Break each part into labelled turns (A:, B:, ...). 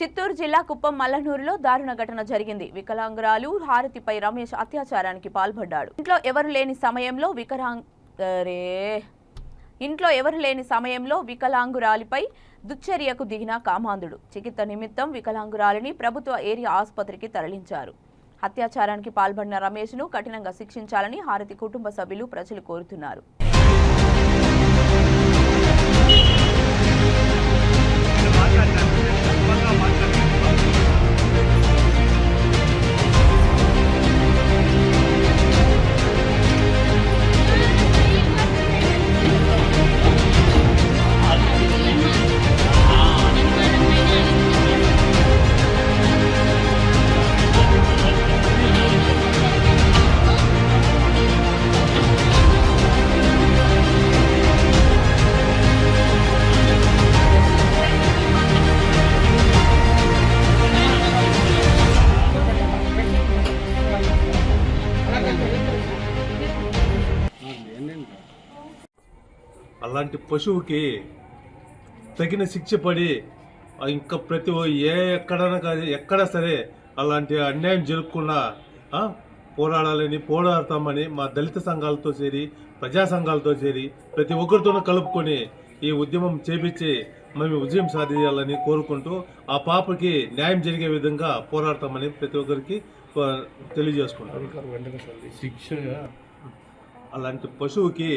A: చిత్తూరు జిల్లా కుప్పం మల్లనూరులో దారుణ ఘటన జరిగింది. వికలాంగురాలు హారతిపై రమేష్ అత్యాచారానికి పాల్పడ్డాడు. ఇంట్లో ఎవరు లేని సమయంలో వికలాంగురాలిపై దుశ్చర్యకు దిగిన కామాంధుడు. చికిత్స నిమిత్తం వికలాంగురాలిని ప్రభుత్వ ఏరియా ఆసుపత్రికి తరలించారు. అత్యాచారానికి పాల్పడిన రమేష్ను కఠినంగా శిక్షించాలని హారతి కుటుంబ సభ్యులు ప్రజలు కోరుతున్నారు.
B: అలాంటి పశువుకి తగిన శిక్ష పడి ఇంకా ప్రతి ఎక్కడ సరే అలాంటి అన్యాయం జరగకుండా పోరాడతామని మా దళిత సంఘాలతో చేరి ప్రజా సంఘాలతో చేరి ప్రతి ఒక్కరితోనూ కలుపుకొని ఈ ఉద్యమం చేపించి మేము విజయం సాధించాలని కోరుకుంటూ ఆ పాపకి న్యాయం జరిగే విధంగా పోరాడతామని ప్రతి ఒక్కరికి తెలియజేసుకుంటాం. అలాంటి పశువుకి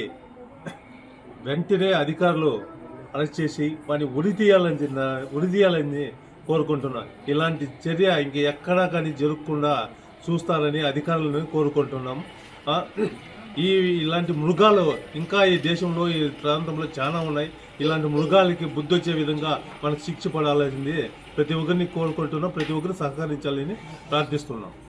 B: వెంటనే అధికారులు అరెస్ట్ చేసి వాడిని ఉరితీయాలని కోరుకుంటున్నాం. ఇలాంటి చర్య ఎక్కడా కానీ జరగకుండా చూస్తారని అధికారులను కోరుకుంటున్నాం. ఇలాంటి మృగాలు ఇంకా ఈ దేశంలో ఈ ప్రాంతంలో చాలా ఉన్నాయి. ఇలాంటి మృగాలకి బుద్ధి వచ్చే విధంగా మనకు శిక్ష పడాలని ప్రతి ఒక్కరిని కోరుకుంటున్నాం. ప్రతి ఒక్కరు సహకరించాలని ప్రార్థిస్తున్నాం.